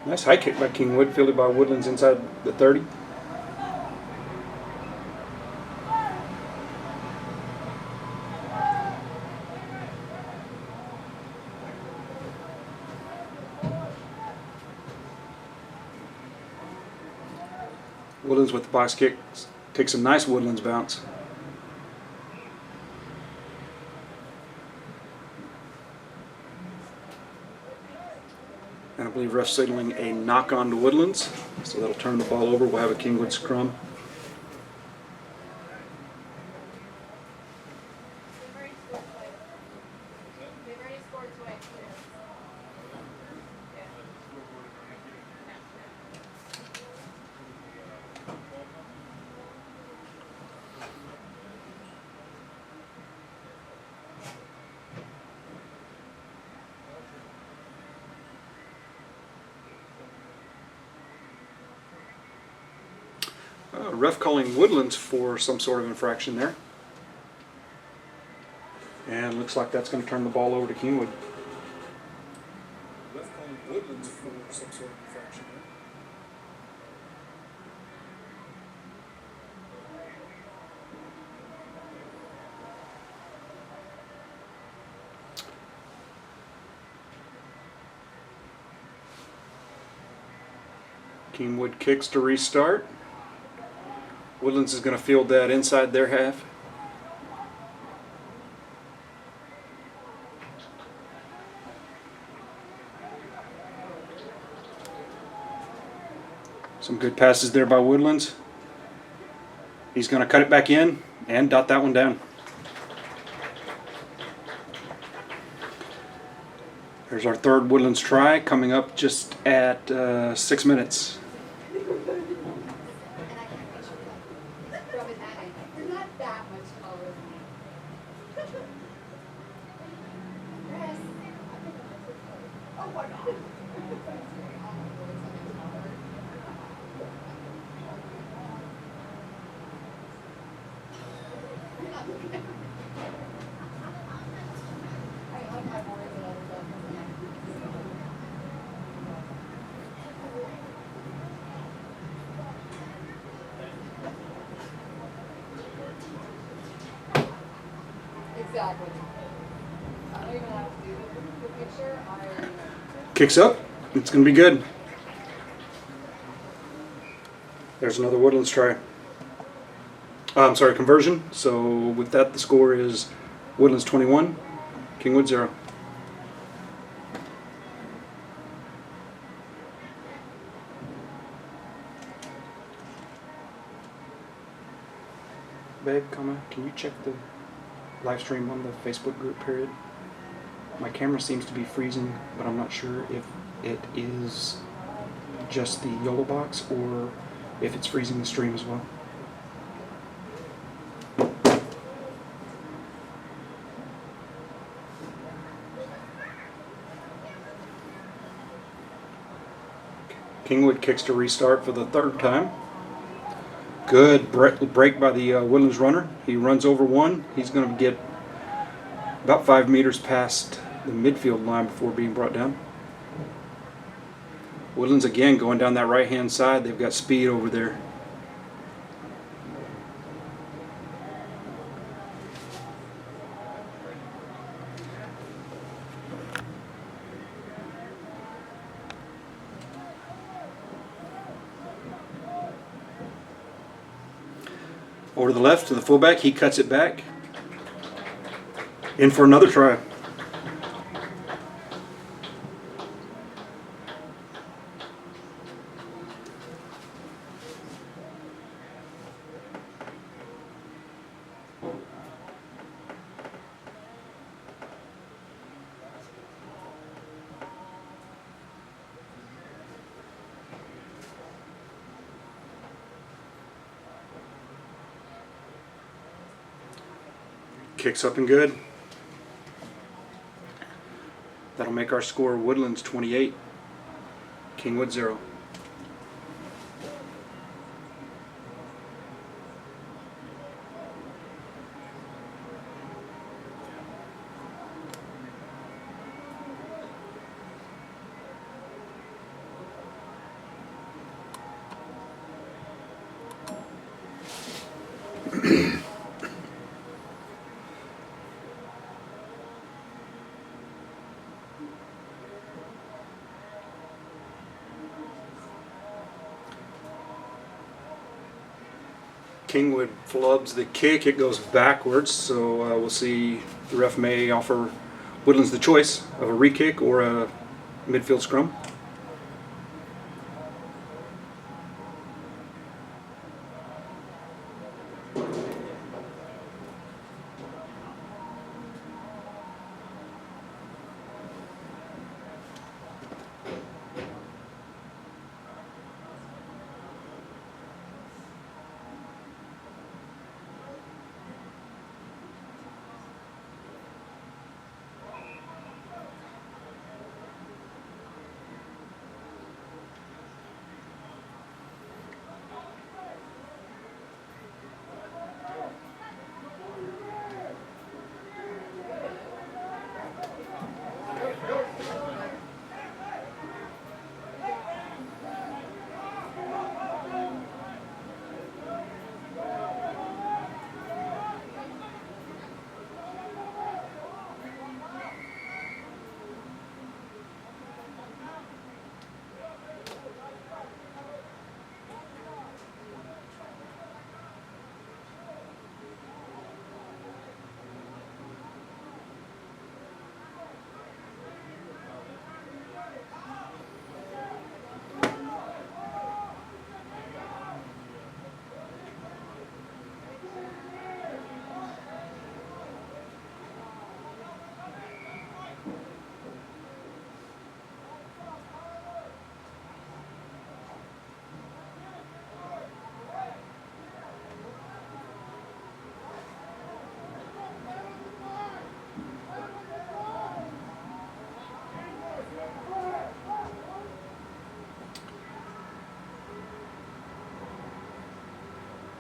Nice high kick by Kingwood, fielded by Woodlands inside the 30. Woodlands with the box kicks. Takes a nice Woodlands bounce. And I believe ref signaling a knock on to Woodlands. So that'll turn the ball over. We'll have a Kingwood scrum. Ref calling Woodlands for some sort of infraction there. And looks like that's going to turn the ball over to Kingwood. Ref calling Woodlands for some sort of infraction there. Kingwood kicks to restart. Woodlands is going to field that inside their half. Some good passes there by Woodlands. He's going to cut it back in and dot that one down. There's our third Woodlands try, coming up just at 6 minutes. Exactly. I don't even have to do the picture. Kicks up. It's going to be good. There's another Woodlands try. I'm sorry, conversion. So with that, the score is Woodlands 21, Kingwood 0. Babe, can you check the live stream on the Facebook group period? My camera seems to be freezing, but I'm not sure if it is just the YOLO box or if it's freezing the stream as well. Kingwood kicks to restart for the third time. Good break by the Woodlands runner. He runs over one. He's going to get about 5 meters past the midfield line before being brought down. Woodlands again going down that right hand side. They've got speed over there. Over to the left to the fullback. He cuts it back. In for another try. Kicks up and good. That'll make our score Woodlands 28, Kingwood 0. Kingwood flubs the kick. It goes backwards, so we'll see. The ref may offer Woodlands the choice of a re-kick or a midfield scrum.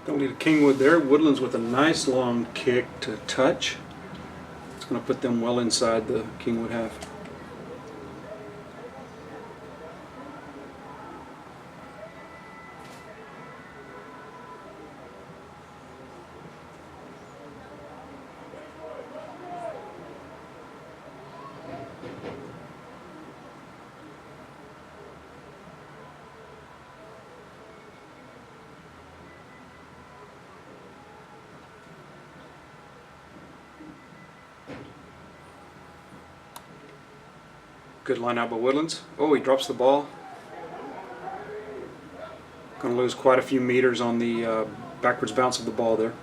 Don't need a Kingwood there. Woodlands with a nice long kick to touch. It's going to put them well inside the Kingwood half. Good line out by Woodlands. Oh, he drops the ball. Going to lose quite a few meters on the backwards bounce of the ball there.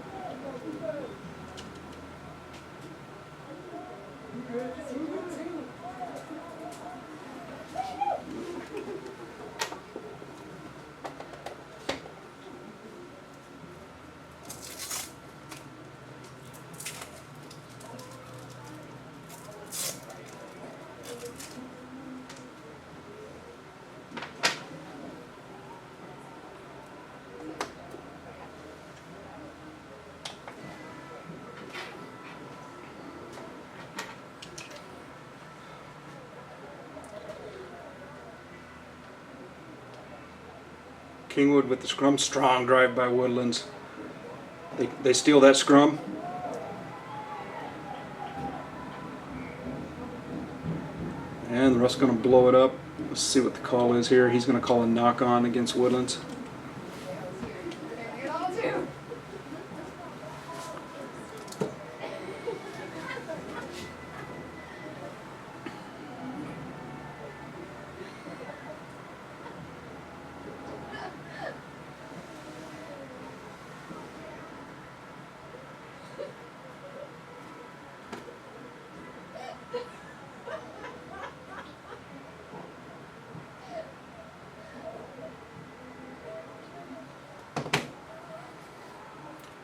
Kingwood with the scrum, strong drive by Woodlands. They steal that scrum. And the ref's going to blow it up. Let's see what the call is here. He's going to call a knock on against Woodlands.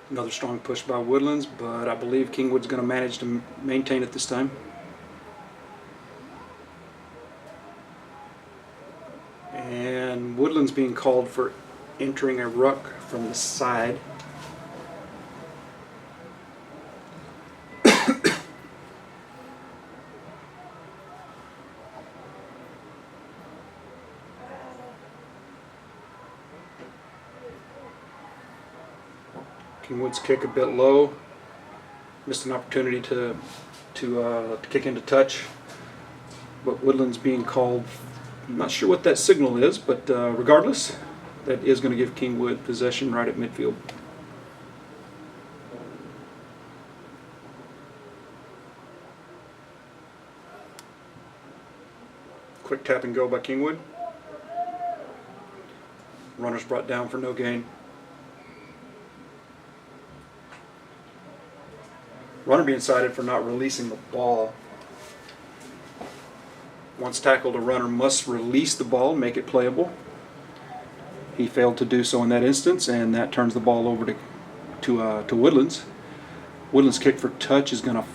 Another strong push by Woodlands, but I believe Kingwood's going to manage to maintain it this time. And Woodlands being called for entering a ruck from the side. Kingwood's kick a bit low. Missed an opportunity to kick into touch. But Woodlands being called, I'm not sure what that signal is, but regardless, that is going to give Kingwood possession right at midfield. Quick tap and go by Kingwood. Runner's brought down for no gain. Runner being cited for not releasing the ball. Once tackled, a runner must release the ball, make it playable. He failed to do so in that instance, and that turns the ball over to Woodlands. Woodlands' kick for touch is going to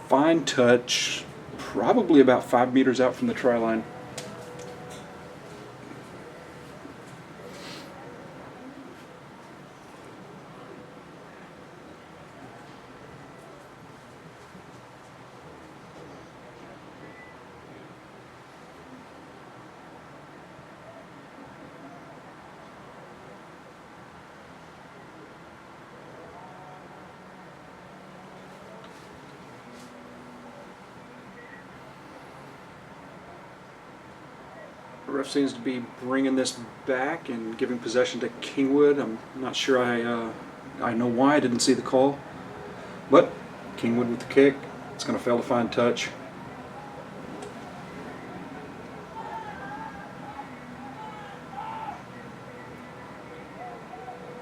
find touch probably about 5 meters out from the try line. The ref seems to be bringing this back and giving possession to Kingwood. I'm not sure I know why. I didn't see the call. But Kingwood with the kick. It's going to fail to find touch.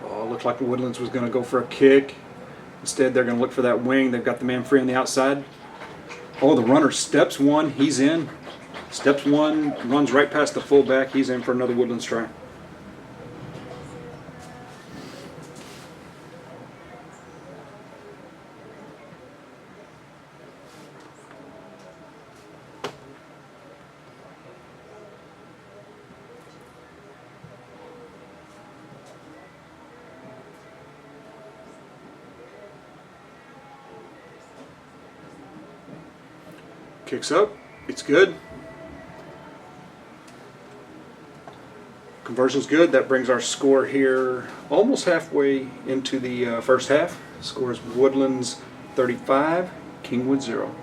Oh, looked like the Woodlands was going to go for a kick. Instead, they're going to look for that wing. They've got the man free on the outside. Oh, the runner steps one. He's in. Steps one, runs right past the fullback. He's in for another Woodlands try. Kicks up. It's good. Conversion's good. That brings our score here almost halfway into the first half. Score is Woodlands 35, Kingwood 0.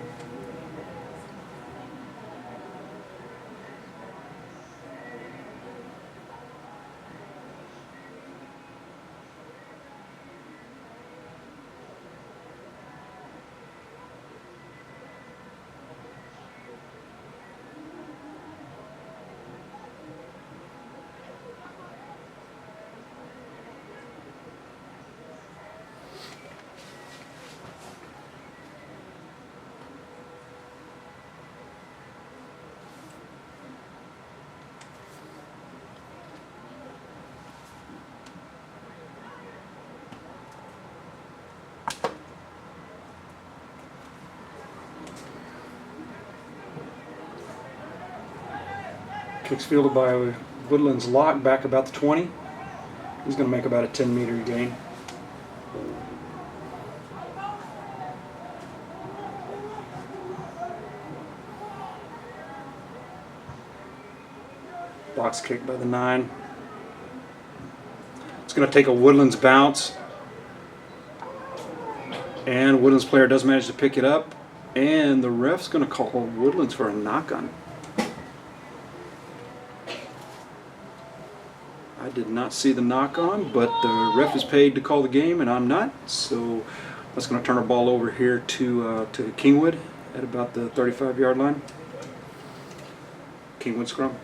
Kicks fielded by Woodlands lock back about the 20. He's going to make about a 10-meter gain. Box kick by the 9. It's going to take a Woodlands bounce. And Woodlands player does manage to pick it up. And the ref's going to call Woodlands for a knock-on. I did not see the knock-on, but the ref is paid to call the game, and I'm not. So that's going to turn our ball over here to Kingwood at about the 35-yard line. Kingwood scrum.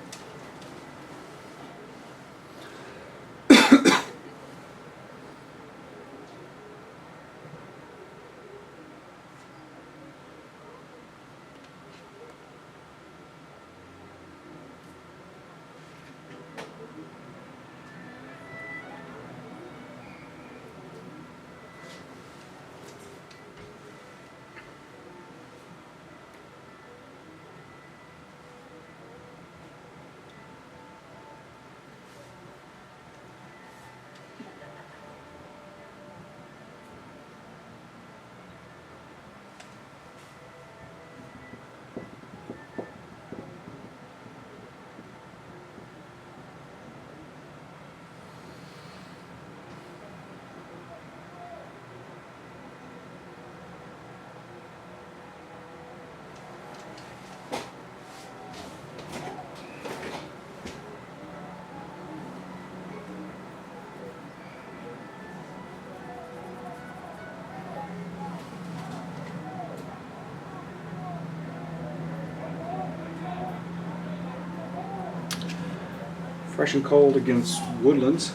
Fresh and cold against Woodlands.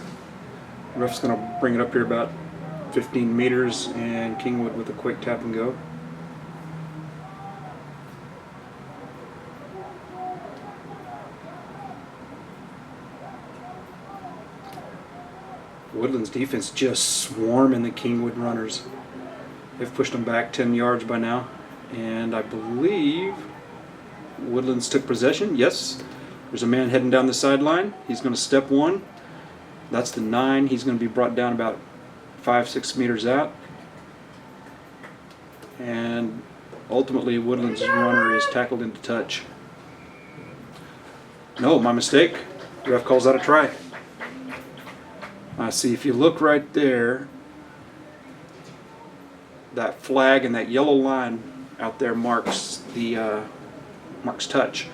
Ref's going to bring it up here about 15 meters, and Kingwood with a quick tap and go. Woodlands defense just swarming the Kingwood runners. They've pushed them back 10 yards by now, and I believe Woodlands took possession. Yes, there's a man heading down the sideline. He's going to step one. That's the 9. He's going to be brought down about 5-6 meters out, and ultimately Woodlands' runner is tackled into touch. No, my mistake. The ref calls out a try. See, if you look right there, that flag and that yellow line out there marks the marks touch.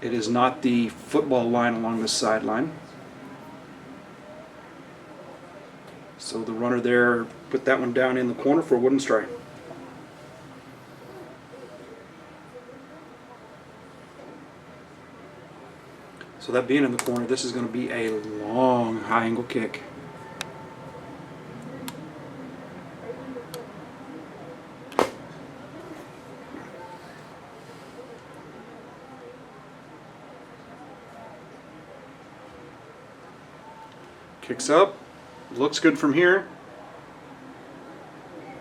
It is not the football line along the sideline. So the runner there put that one down in the corner for a Woodlands try. So that being in the corner, this is going to be a long high angle kick. Kicks up, looks good from here,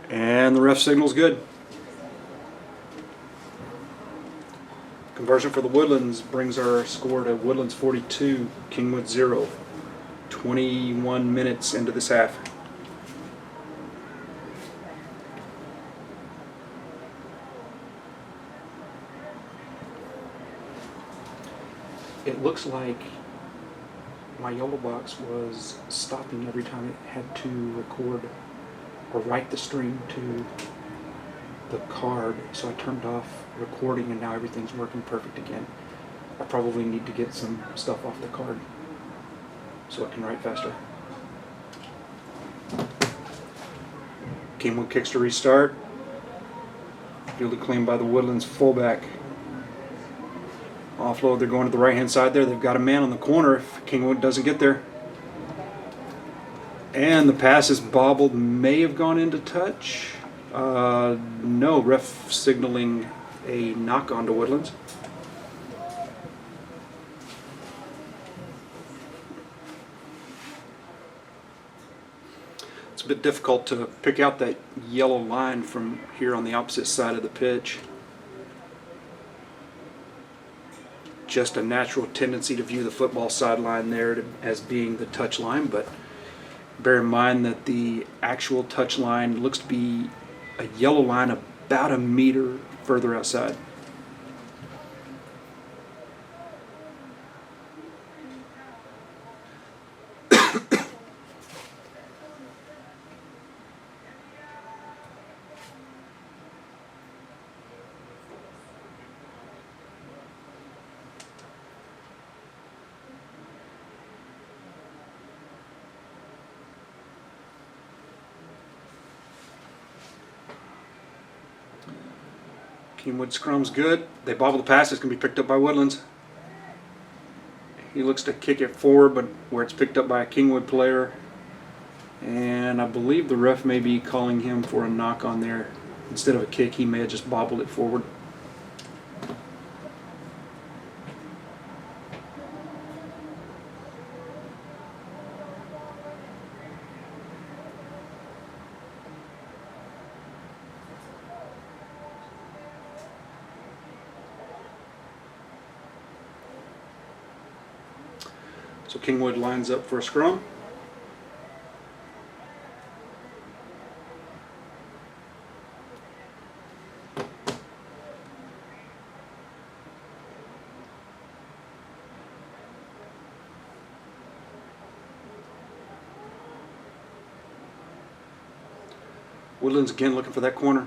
and the ref signal's good. Conversion for the Woodlands brings our score to Woodlands 42, Kingwood 0. 21 minutes into this half. It looks like my yellow box was stopping every time it had to record or write the stream to the card, so I turned off recording and now everything's working perfect again. I probably need to get some stuff off the card so I can write faster. Kingwood kicks to restart. Fielded clean by the Woodlands fullback. Offload, they're going to the right hand side there. They've got a man on the corner if Kingwood doesn't get there. And the pass is bobbled, may have gone into touch. No, ref signaling a knock on to Woodlands. It's a bit difficult to pick out that yellow line from here on the opposite side of the pitch. Just a natural tendency to view the football sideline there as being the touch line, but bear in mind that the actual touch line looks to be a yellow line about a meter further outside. Kingwood scrum's good. They bobble the pass. It's going to be picked up by Woodlands. He looks to kick it forward, but where it's picked up by a Kingwood player. And I believe the ref may be calling him for a knock on there. Instead of a kick, he may have just bobbled it forward. So Kingwood lines up for a scrum. Woodlands again looking for that corner.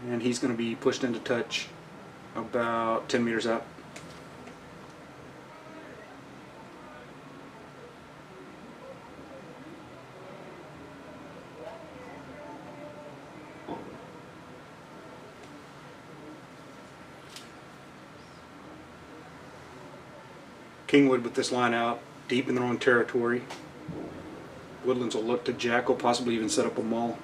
And he's going to be pushed into touch about 10 meters out. Kingwood with this line out, deep in their own territory. Woodlands will look to jackal, possibly even set up a maul.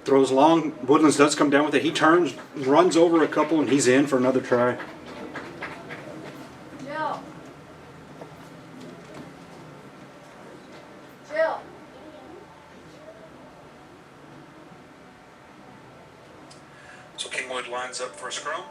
Throws long. Woodlands does come down with it. He turns, runs over a couple, and he's in for another try. Jill. Jill. So Kingwood lines up for a scrum.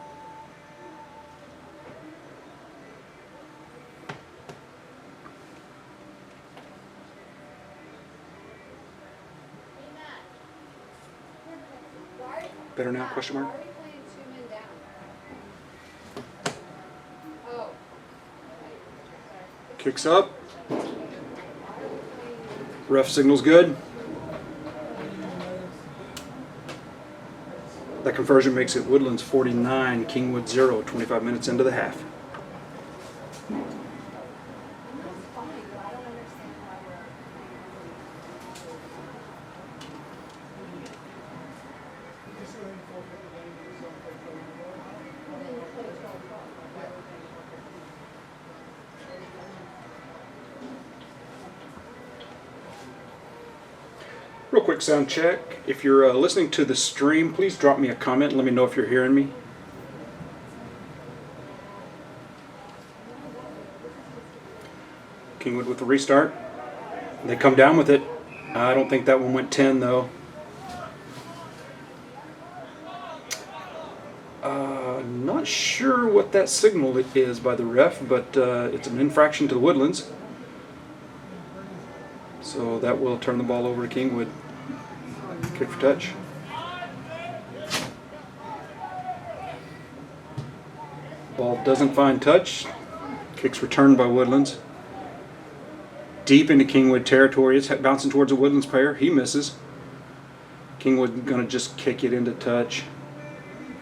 Better now, question mark? Why are you playing 2 men down? Oh. Kicks up. Ref signals good. That conversion makes it Woodlands 49, Kingwood 0, 25 minutes into the half. Real quick sound check. If you're listening to the stream, please drop me a comment and let me know if you're hearing me. Kingwood with the restart. They come down with it. I don't think that one went 10 though. Not sure what that signal is by the ref, but it's an infraction to the Woodlands. So that will turn the ball over to Kingwood. Kick for touch. Ball doesn't find touch. Kick's returned by Woodlands. Deep into Kingwood territory. It's bouncing towards a Woodlands player. He misses. Kingwood gonna just kick it into touch.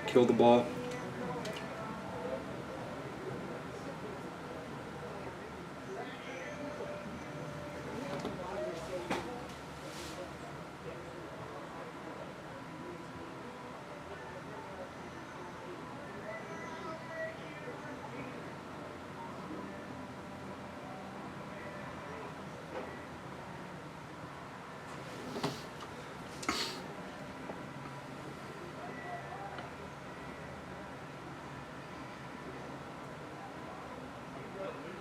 Kill the ball.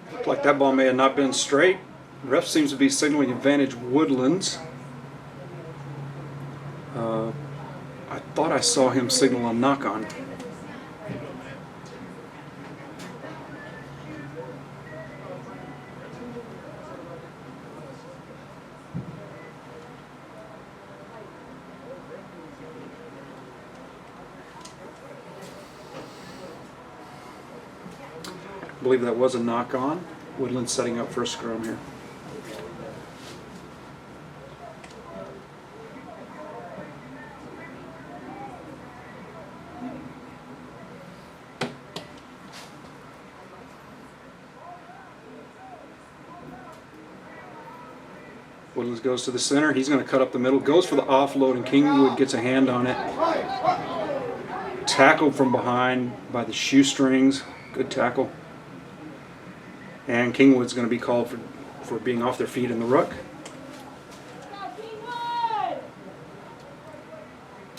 Looked like that ball may have not been straight. Ref seems to be signaling advantage Woodlands. I thought I saw him signal a knock-on. I believe that was a knock-on. Woodlands setting up for a scrum here. Woodlands goes to the center. He's going to cut up the middle. Goes for the offload, and Kingwood gets a hand on it. Tackled from behind by the shoestrings. Good tackle. And Kingwood's going to be called for being off their feet in the ruck.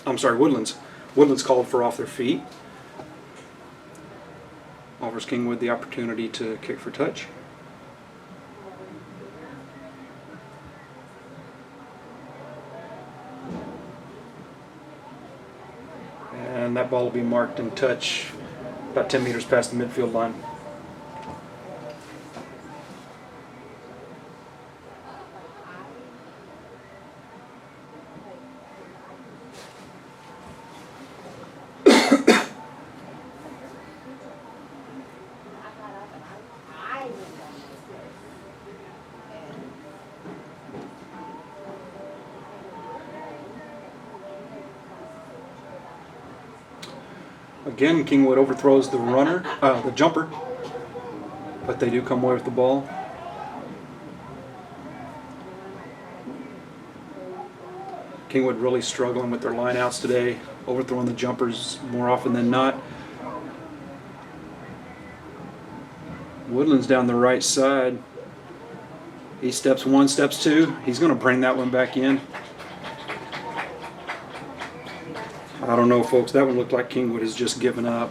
I'm sorry, Woodlands. Woodlands called for off their feet. Offers Kingwood the opportunity to kick for touch. And that ball will be marked in touch about 10 meters past the midfield line. Again, Kingwood overthrows the runner, the jumper, but they do come away with the ball. Kingwood really struggling with their lineouts today, overthrowing the jumpers more often than not. Woodlands down the right side. He steps one, steps two. He's going to bring that one back in. I don't know, folks. That one looked like Kingwood has just given up.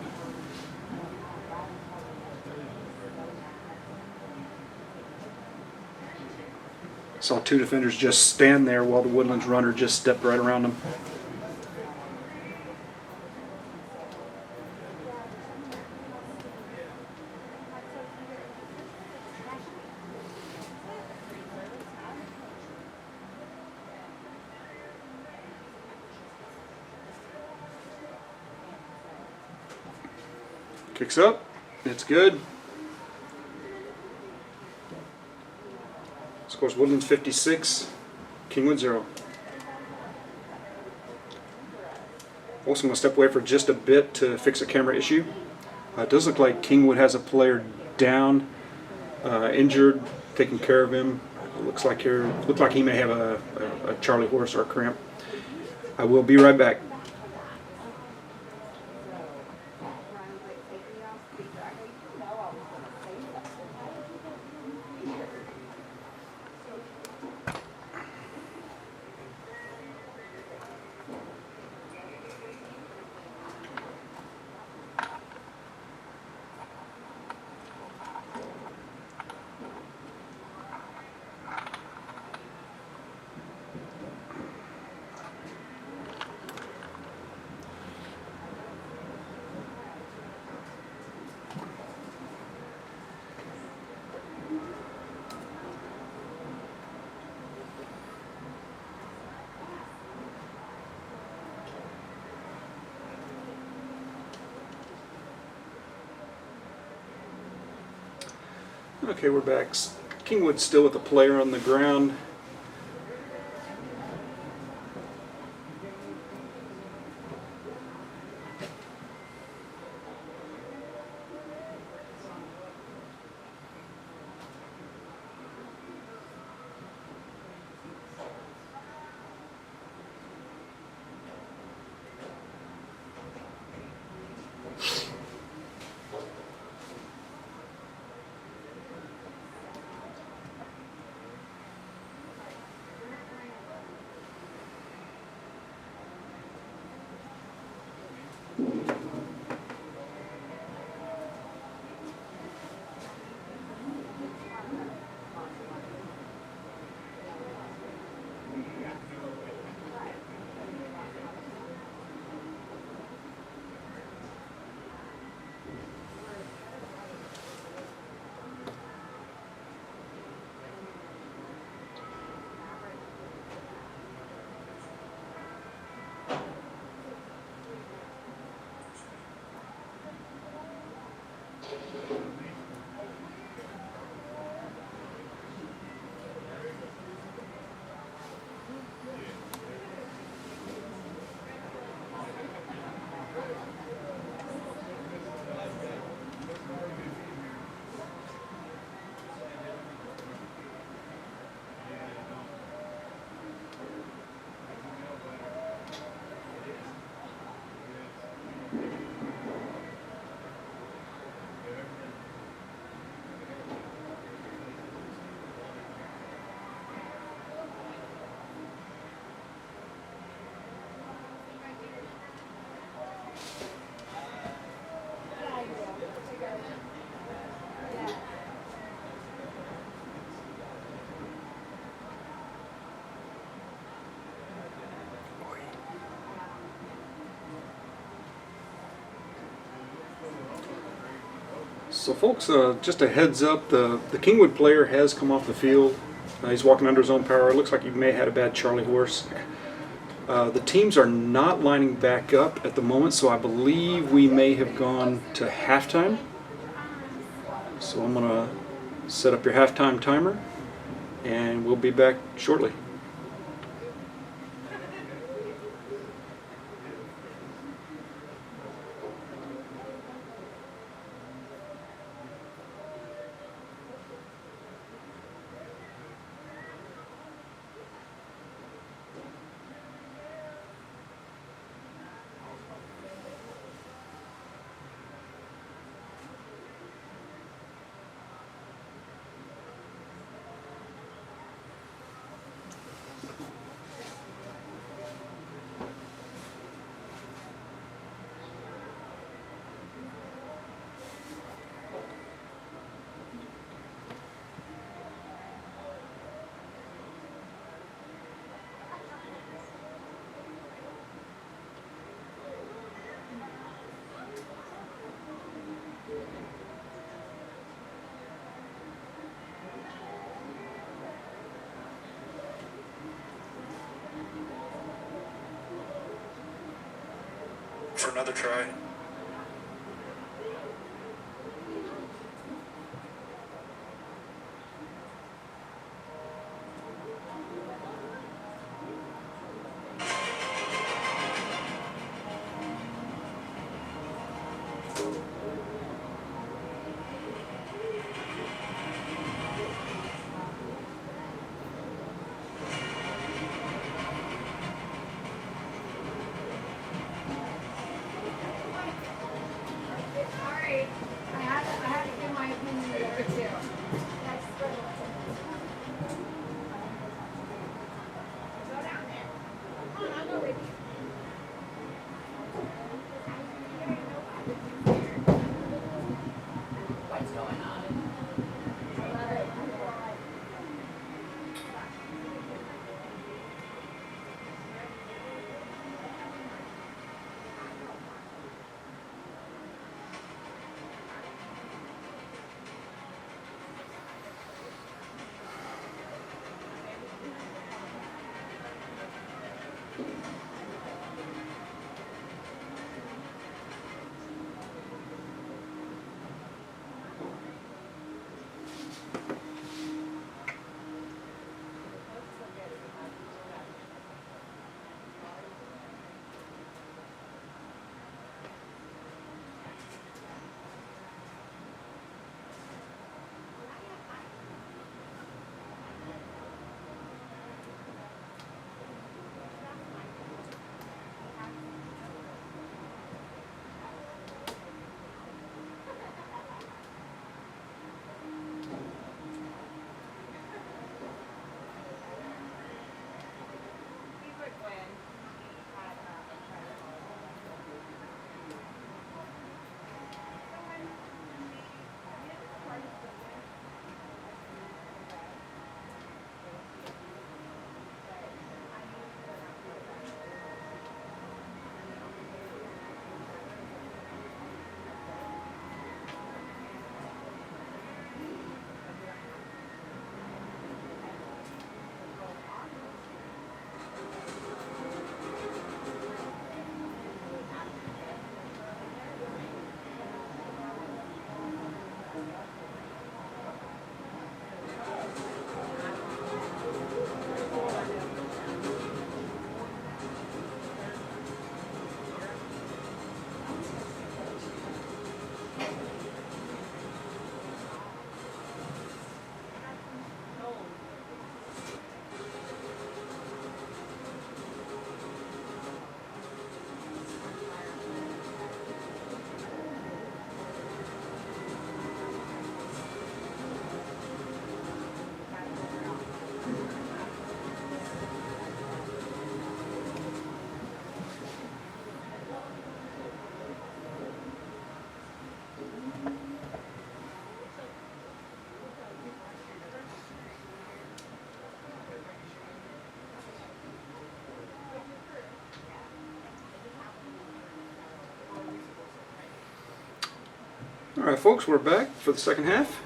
Saw two defenders just stand there while the Woodlands runner just stepped right around them. Kicks up. It's good. Scores Woodlands 56, Kingwood 0. Also, I'm going to step away for just a bit to fix a camera issue. It does look like Kingwood has a player down, injured, taking care of him. It looks like he may have a Charlie horse or a cramp. I will be right back. Okay, we're back. Kingwood's still with the player on the ground. So folks, just a heads up, the Kingwood player has come off the field. He's walking under his own power. It looks like he may have had a bad Charlie horse. The teams are not lining back up at the moment, so I believe we may have gone to halftime. So I'm going to set up your halftime timer, and we'll be back shortly. another try. Sorry. I had to give my opinion there too. Go down there. Come on, I'll go with you. What's going on? All right, folks, we're back for the second half.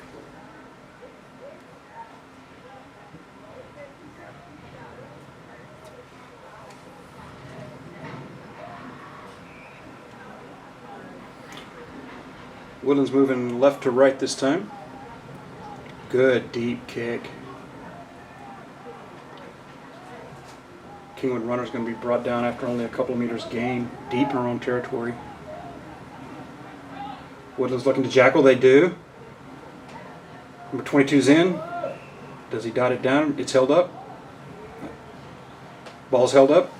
Woodlands moving left to right this time. Good deep kick. Kingwood runner is going to be brought down after only a couple of meters gain, deep in our own territory. Woodlands looking to jackal, they do. Number 22's in. Does he dot it down? It's held up. Ball's held up.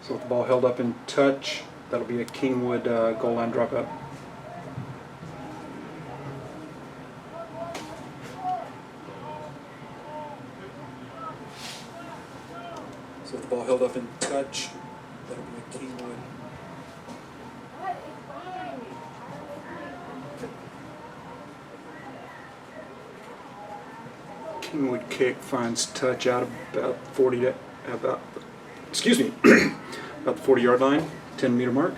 So with the ball held up in touch, that'll be a Kingwood goal line drop up. So with the ball held up in touch, that'll be a Kingwood. Kingwood kick finds touch out about 40 to about the 40-yard line, 10-meter mark.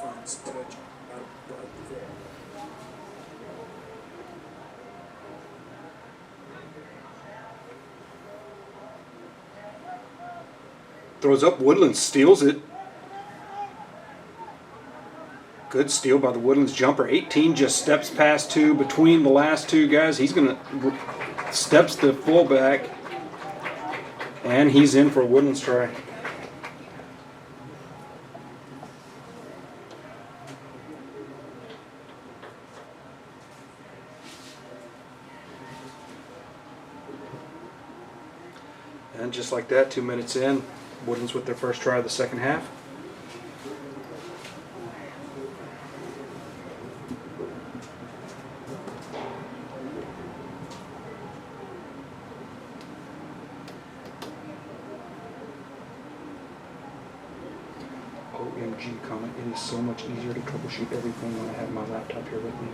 Finds touch out about Throws up, Woodlands steals it. Good steal by the Woodlands jumper. 18 just steps past two between the last two guys. He's going to steps the fullback, and he's in for a Woodlands try. And just like that, 2 minutes in, Woodlands with their first try of the second half. OMG comment, it is so much easier to troubleshoot everything when I have my laptop here with me.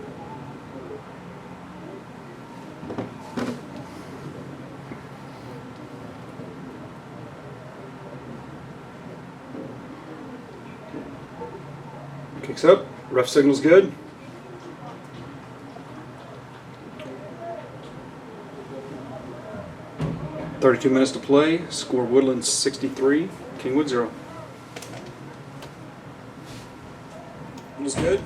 Kicks up, ref signal's good. .32 minutes to play, score Woodlands 63, Kingwood 0. Was good.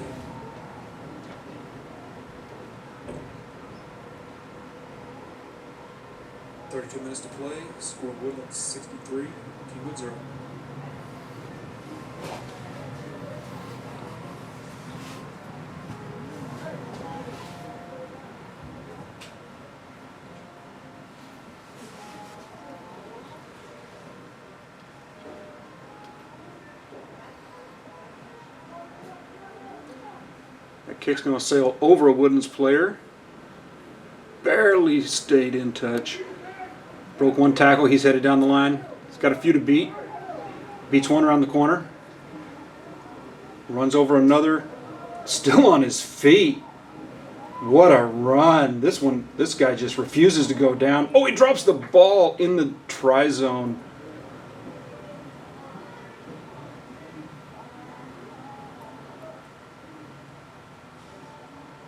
.32 minutes to play, score Woodlands 63, Kingwood 0. That kick's going to sail over a Woodlands player. Barely stayed in touch. Broke one tackle. He's headed down the line. He's got a few to beat. Beats one around the corner. Runs over another. Still on his feet. What a run. This guy just refuses to go down. Oh, he drops the ball in the try zone.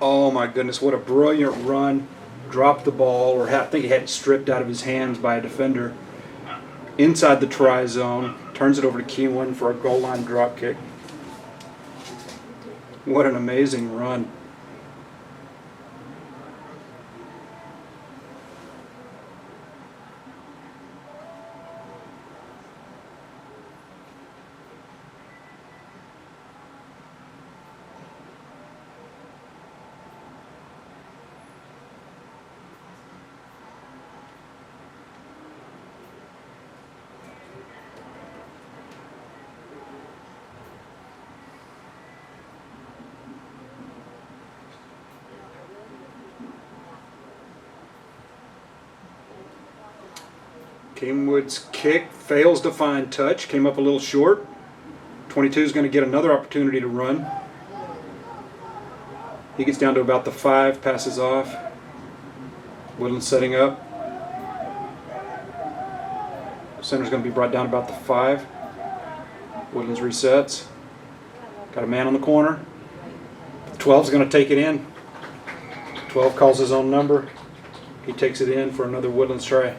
Oh my goodness, what a brilliant run. Dropped the ball, or I think he had it stripped out of his hands by a defender. Inside the try zone. Turns it over to Kingwood for a goal line drop kick. What an amazing run. Kingwood's kick fails to find touch, came up a little short. 22 is going to get another opportunity to run. He gets down to about the 5, passes off. Woodlands setting up. Center's going to be brought down about the 5. Woodlands resets. Got a man on the corner. 12's going to take it in. 12 calls his own number. He takes it in for another Woodlands try.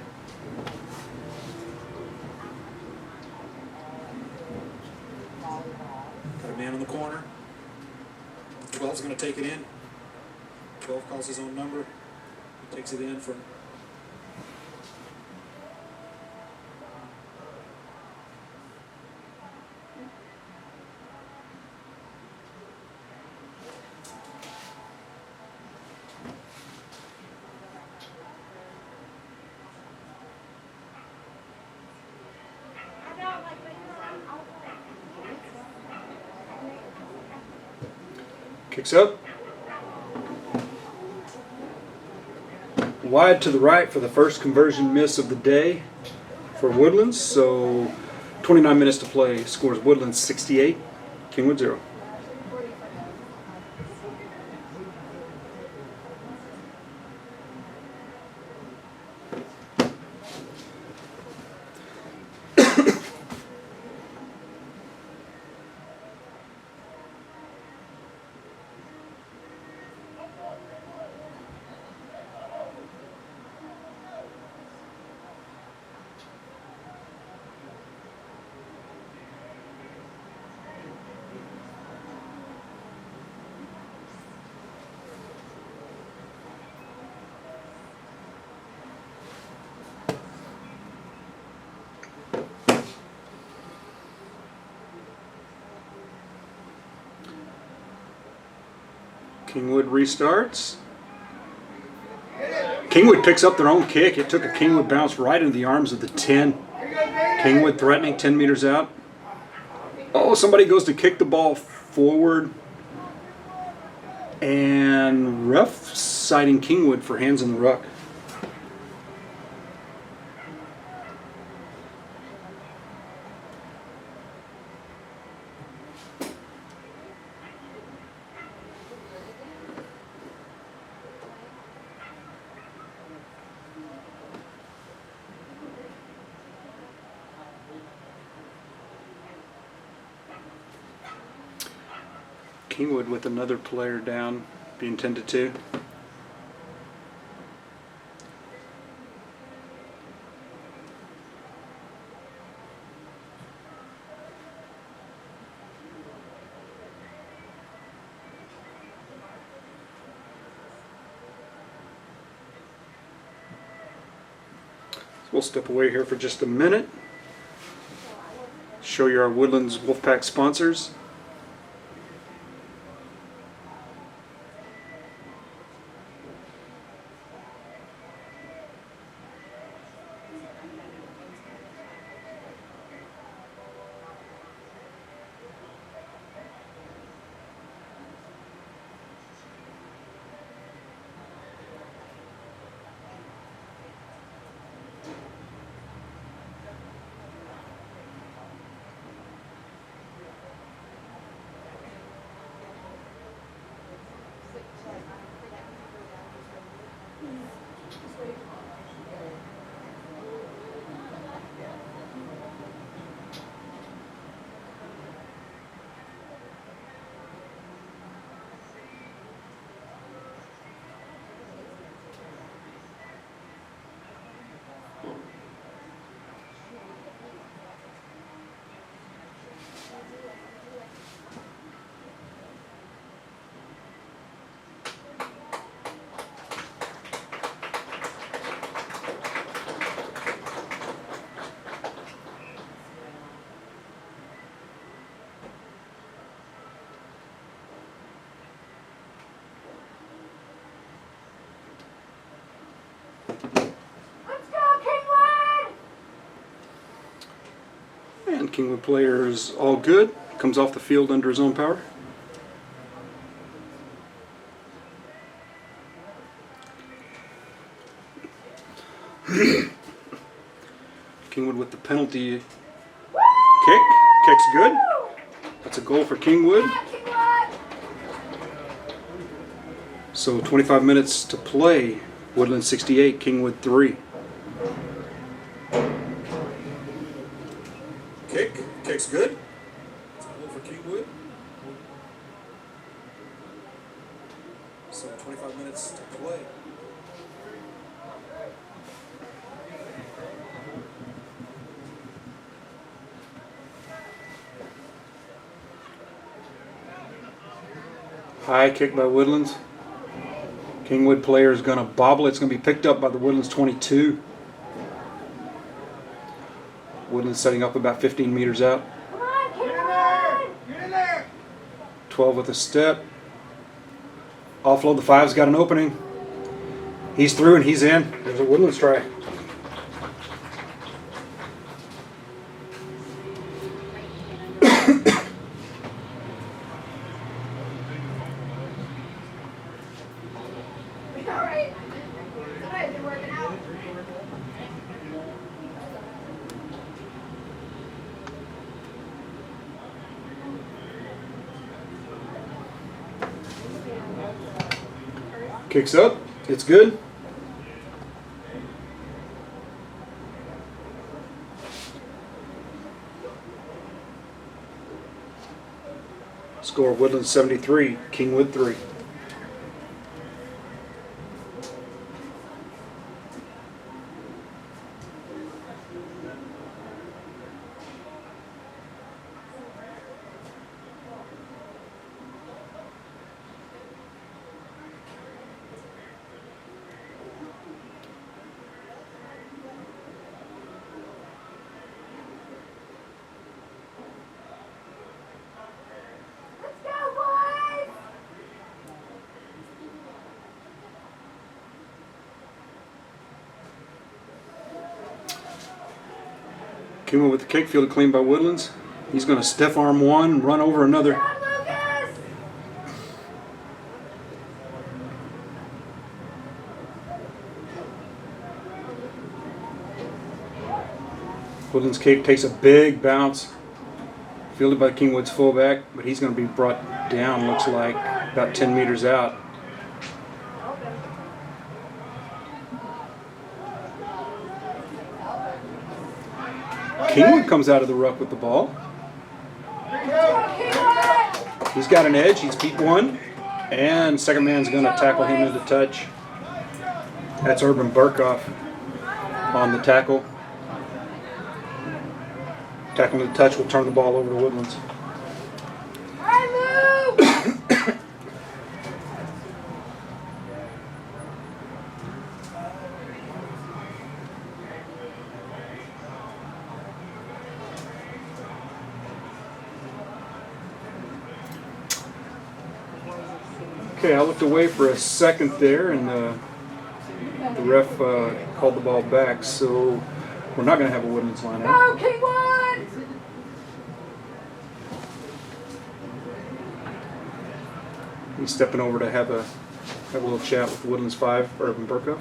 Man on the corner. 12's going to take it in. 12 calls his own number. He takes it in for. Kicks up. Wide to the right for the first conversion miss of the day for Woodlands. So 29 minutes to play. Scores Woodlands 68, Kingwood 0. Kingwood restarts. Kingwood picks up their own kick. It took a Kingwood bounce right into the arms of the 10. Kingwood threatening 10 meters out. Oh, somebody goes to kick the ball forward. And ref citing Kingwood for hands in the ruck. Kingwood with another player down, being 10-2. We'll step away here for just a minute. Show you our Woodlands Wolfpack sponsors. And Kingwood players all good. Comes off the field under his own power. Kingwood with the penalty kick. Kick's good. That's a goal for Kingwood. So 25 minutes to play. Woodlands 68, Kingwood 3. Kick's good. It's a goal for Kingwood. So 25 minutes to play. High kick by Woodlands. Kingwood player is going to bobble. It's going to be picked up by the Woodlands 22. Woodlands setting up about 15 meters out. Come on, Kingwood! Get in there! 12 with a step. Offload, the 5's got an opening. He's through and he's in. There's a Woodlands try. Alright. Alright, you're working out. Kicks up. It's good. Score Woodlands 73, Kingwood 3. Kingwood with the kick, fielded clean by Woodlands. He's going to stiff arm one, run over another. Woodlands kick takes a big bounce, fielded by Kingwood's fullback, but he's going to be brought down, looks like, about 10 meters out. Kingwood comes out of the ruck with the ball. He's got an edge, he's beat one, and second man's going to tackle him into touch. That's Urban Burkoff on the tackle. Tackling the touch will turn the ball over to Woodlands. Okay, I looked away for a second there, and the ref called the ball back, so we're not going to have a Woodlands line out. Go, Kingwood! He's stepping over to have a little chat with Woodlands 5, Urban Burkoff.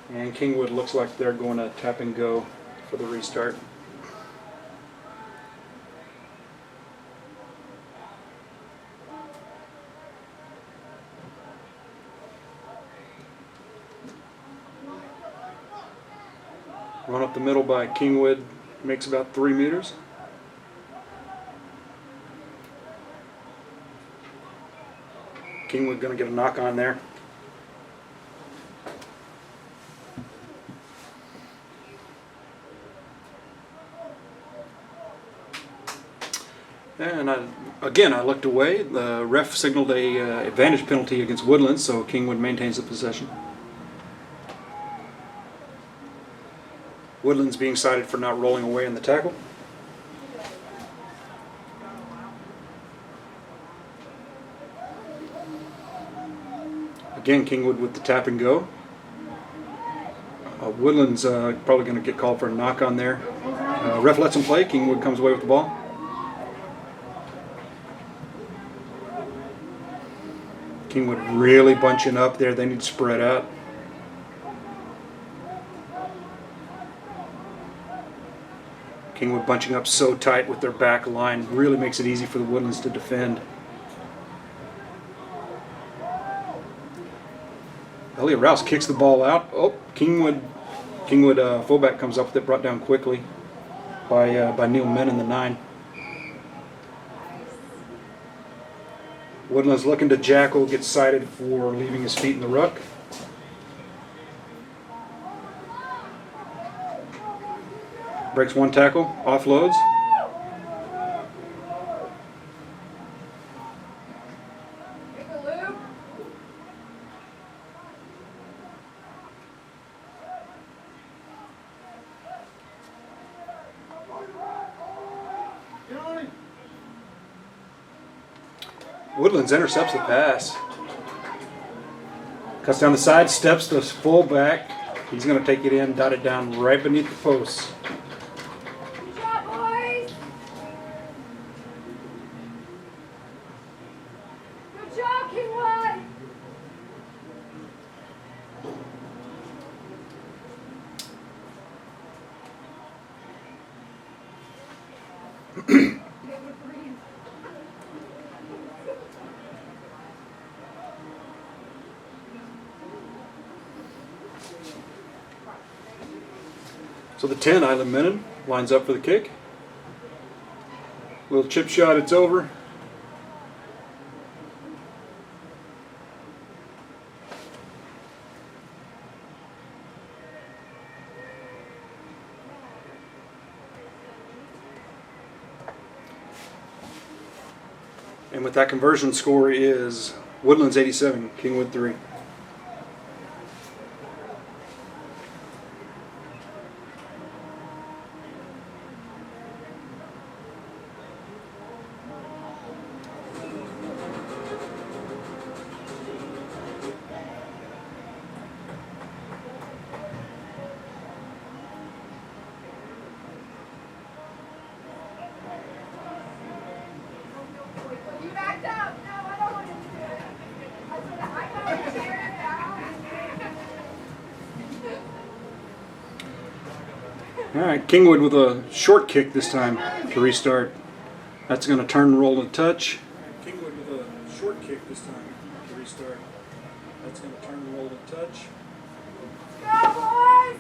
And Kingwood looks like they're going to tap and go for the restart. Run up the middle by Kingwood makes about 3 meters. Kingwood going to get a knock on there. And I looked away. The ref signaled a advantage penalty against Woodlands, so Kingwood maintains the possession. Woodlands being cited for not rolling away in the tackle. Again, Kingwood with the tap and go. Woodlands probably going to get called for a knock on there. Ref lets him play. Kingwood comes away with the ball. Kingwood really bunching up there. They need to spread out. Kingwood bunching up so tight with their back line really makes it easy for the Woodlands to defend. Elliot Rouse kicks the ball out. Oh, Kingwood fullback comes up with it, brought down quickly by Neil Menon, the 9. Woodlands looking to Jackal, gets cited for leaving his feet in the ruck. Breaks one tackle, offloads. Woodlands intercepts the pass. Cuts down the side, steps the fullback. He's going to take it in, dot it down right beneath the posts. Good job, boys! Good job, Kingwood! So the 10, Island Menon, lines up for the kick. Little chip shot, it's over. And with that conversion score is Woodlands 87, Kingwood 3. All right, Kingwood with a short kick this time to restart. That's going to turn, roll, and touch. Kingwood with a short kick this time to restart. That's going to turn, roll, and touch. Go, boys!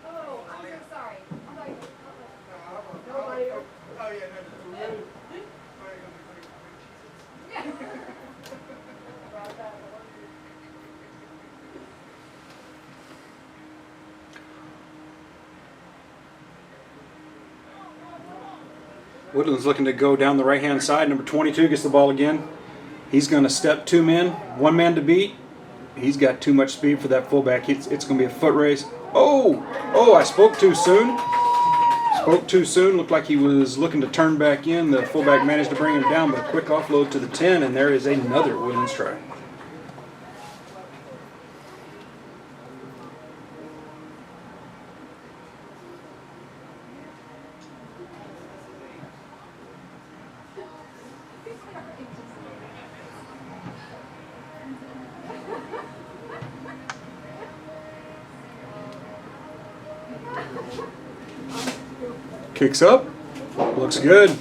Oh, I'm so sorry. I'm like, nobody. Woodlands looking to go down the right-hand side. Number 22 gets the ball again. He's going to step 2 men, 1 man to beat. He's got too much speed for that fullback. It's going to be a foot race. Oh, I spoke too soon. Spoke too soon. Looked like he was looking to turn back in. The fullback managed to bring him down, but a quick offload to the 10, and there is another Woodlands try. Kicks up. Looks good.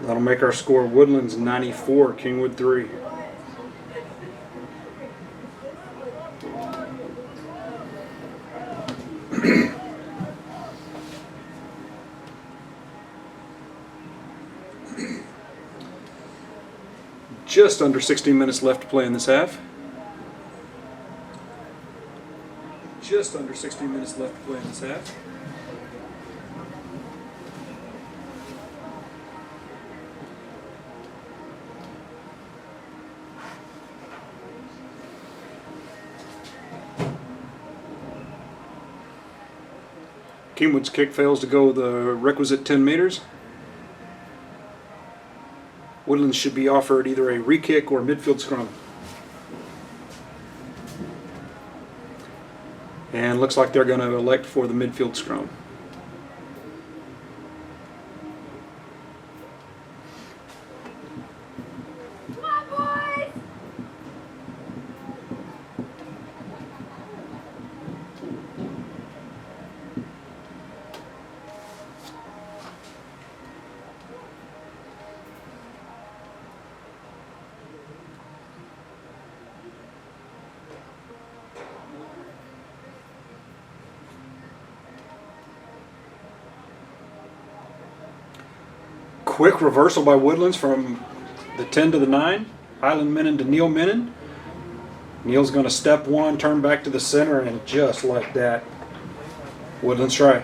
That'll make our score Woodlands 94, Kingwood 3. Just under 16 minutes left to play in this half. Just under 16 minutes left to play in this half. Kingwood's kick fails to go the requisite 10 meters. Woodlands should be offered either a re-kick or midfield scrum. And looks like they're going to elect for the midfield scrum. Come on, boys! Quick reversal by Woodlands from the 10 to the 9. Highland Menon to Neil Menon. Neil's going to step 1, turn back to the center, and just like that, Woodlands try.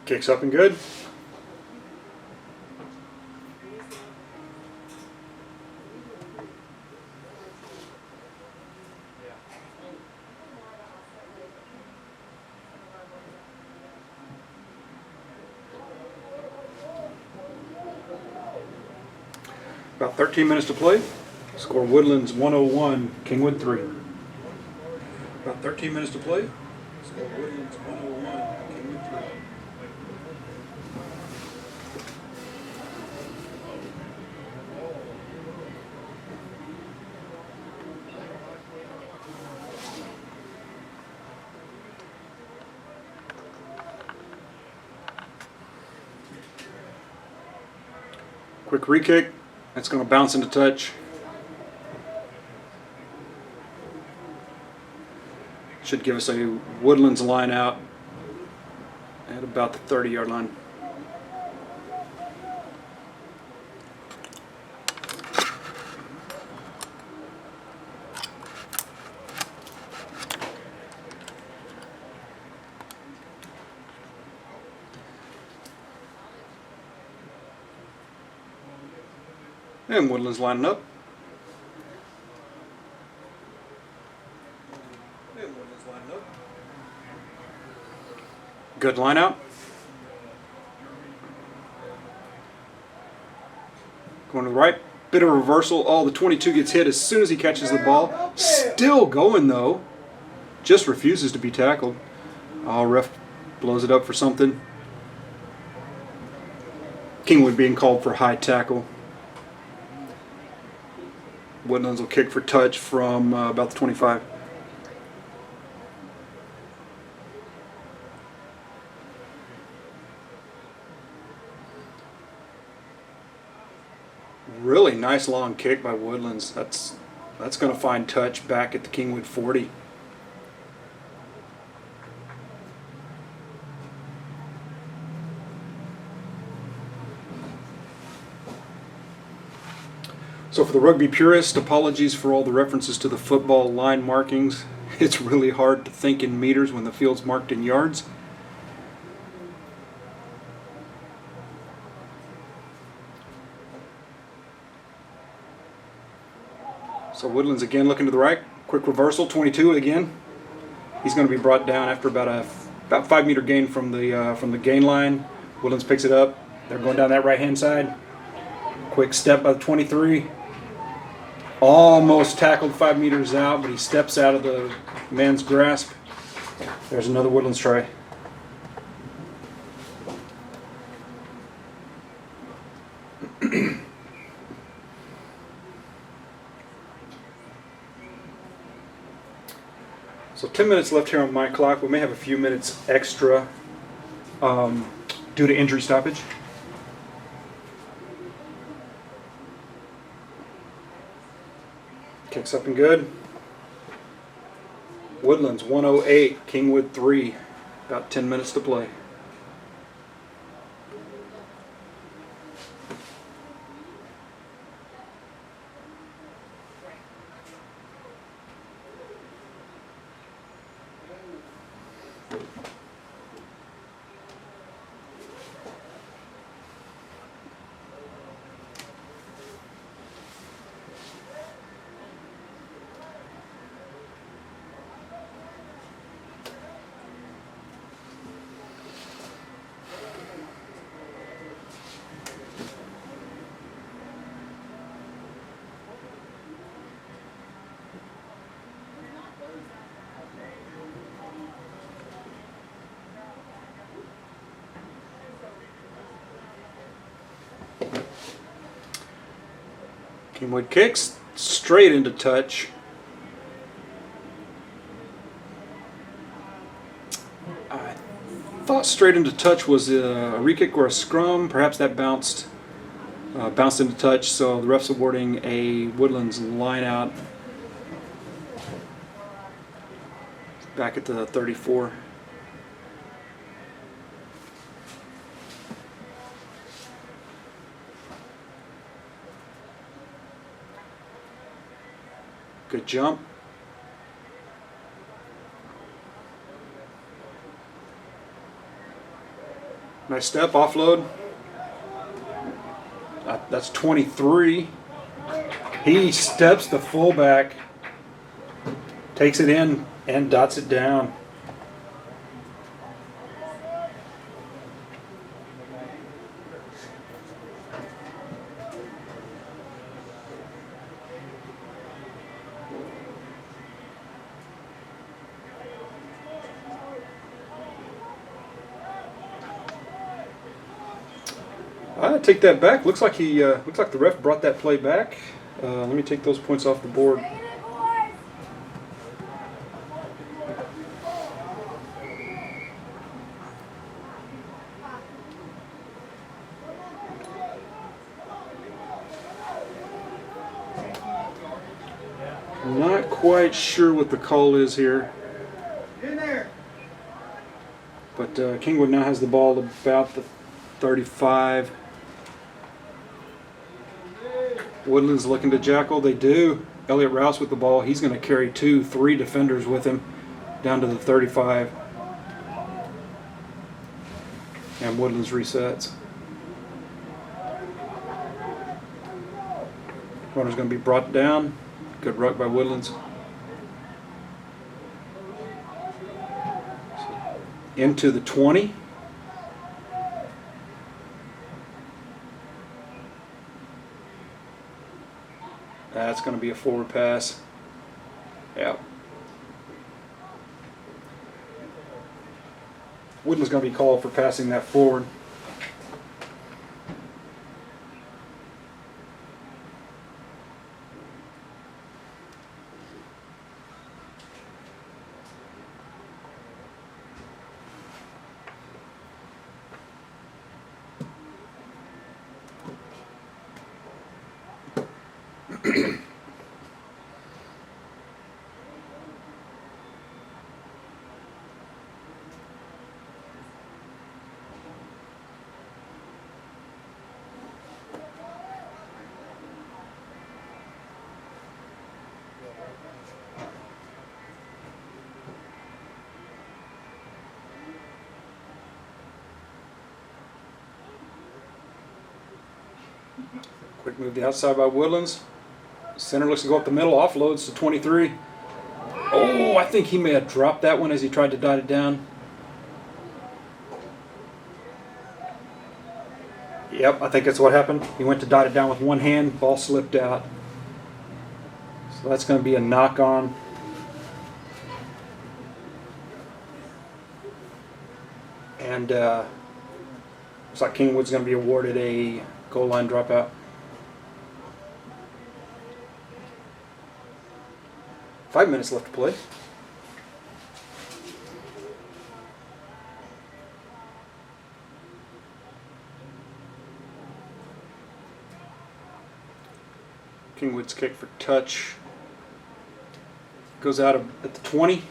Kicks up and good. About 13 minutes to play. Score Woodlands 101, Kingwood 3. About 13 minutes to play. Score Woodlands 101, Kingwood 3. Quick re-kick. That's going to bounce into touch. Should give us a Woodlands line out at about the 30-yard line. And Woodlands lining up. Good line out. Going to the right. Bit of reversal. Oh, the 22 gets hit as soon as he catches the ball. Still going though. Just refuses to be tackled. Oh, ref blows it up for something. Kingwood being called for high tackle. Woodlands will kick for touch from about the 25. Really nice long kick by Woodlands. That's going to find touch back at the Kingwood 40. So for the rugby purist, apologies for all the references to the football line markings. It's really hard to think in meters when the field's marked in yards. So Woodlands again looking to the right. Quick reversal, 22 again. He's going to be brought down after about 5 meter gain from the gain line. Woodlands picks it up. They're going down that right hand side. Quick step by the 23. Almost tackled 5 meters out, but he steps out of the man's grasp. There's another Woodlands try. So 10 minutes left here on my clock. We may have a few minutes extra due to injury stoppage. Kicks up and good. Woodlands 108, Kingwood 3. About 10 minutes to play. Kingwood kicks straight into touch. I thought straight into touch was a re-kick or a scrum. Perhaps that bounced into touch, so the ref's awarding a Woodlands line out back at the 34. Good jump. Nice step, offload. That's 23. He steps the fullback, takes it in, and dots it down. I take that back. Looks like the ref brought that play back. Let me take those points off the board. Not quite sure what the call is here. But Kingwood now has the ball about the 35. Woodlands looking to jackal. They do. Elliot Rouse with the ball. He's going to carry 2-3 defenders with him down to the 35. And Woodlands resets. Runner's going to be brought down. Good ruck by Woodlands. Into the 20. That's going to be a forward pass. Yeah. Woodland's going to be called for passing that forward. Quick move to the outside by Woodlands. Center looks to go up the middle, offloads to 23. Oh, I think he may have dropped that one as he tried to dot it down. Yep, I think that's what happened. He went to dot it down with one hand, ball slipped out. So that's going to be a knock on. And looks like Kingwood's going to be awarded a goal line dropout. Five minutes left to play. Kingwood's kick for touch goes out at the 20.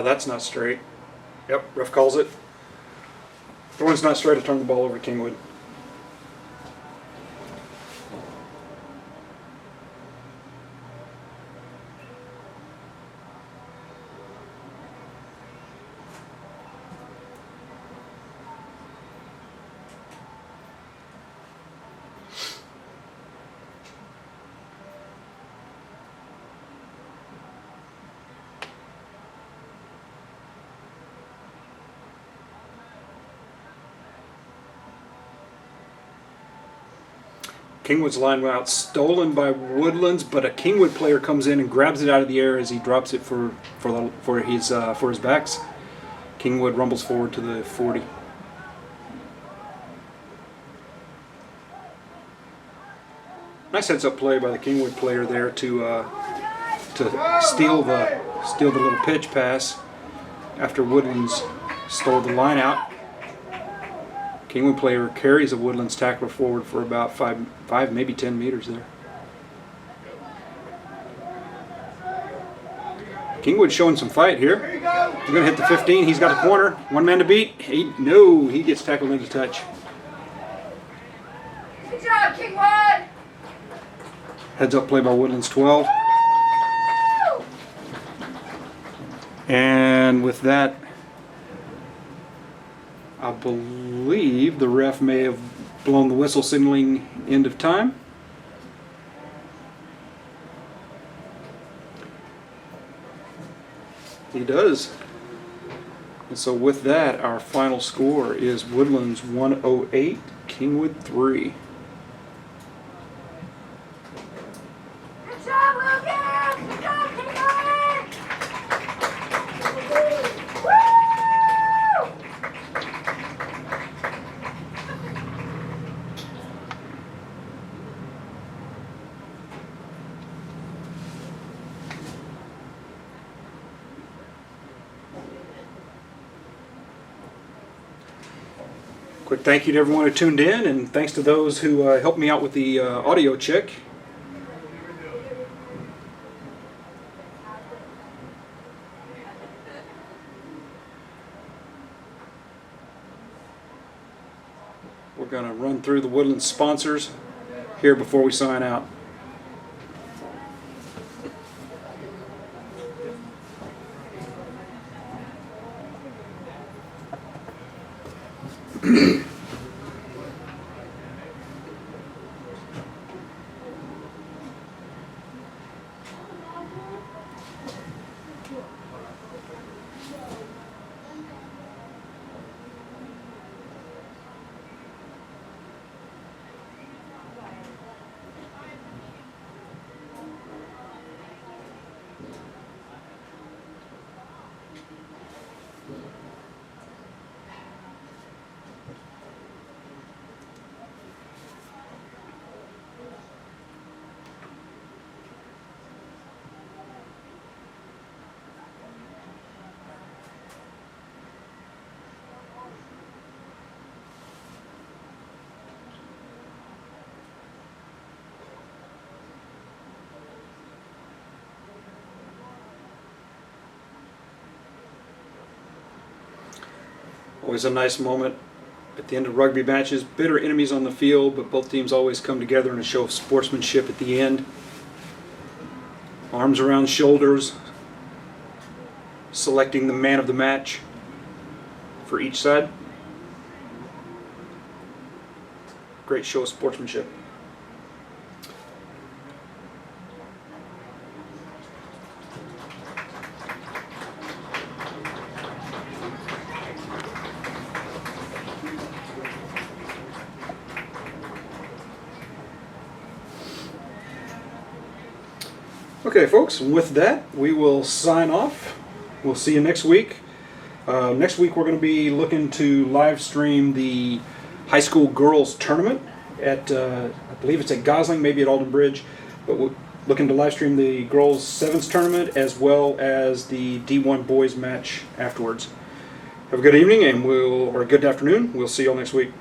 That's not straight. Yep, ref calls it. The one's not straight, to turn the ball over to Kingwood. Kingwood's line went out, stolen by Woodlands, but a Kingwood player comes in and grabs it out of the air as he drops it for his backs. Kingwood rumbles forward to the 40. Nice heads-up play by the Kingwood player there to steal the little pitch pass after Woodlands stole the line out. Kingwood player carries a Woodlands tackler forward for about five, maybe 10 meters there. Kingwood showing some fight here. He's going to hit the 15. He's got the corner. One man to beat. He gets tackled into touch. Good job, Kingwood! Heads up play by Woodlands 12. And with that, I believe the ref may have blown the whistle signaling end of time. He does. And so with that, our final score is Woodlands 108, Kingwood 3. Good job, Lucas! Good job, Kingwood! Woo! Quick thank you to everyone who tuned in, and thanks to those who helped me out with the audio check. We're going to run through the Woodlands sponsors here before we sign out. Always a nice moment at the end of rugby matches. Bitter enemies on the field, but both teams always come together in a show of sportsmanship at the end. Arms around shoulders, selecting the man of the match for each side. Great show of sportsmanship. Okay, folks, and with that, we will sign off. We'll see you next week. Next week, we're going to be looking to live stream the high school girls tournament at, I believe it's at Gosling, maybe at Alden Bridge, but we're looking to live stream the girls sevens tournament as well as the D1 boys match afterwards. Have a good evening, and or a good afternoon. We'll see you all next week.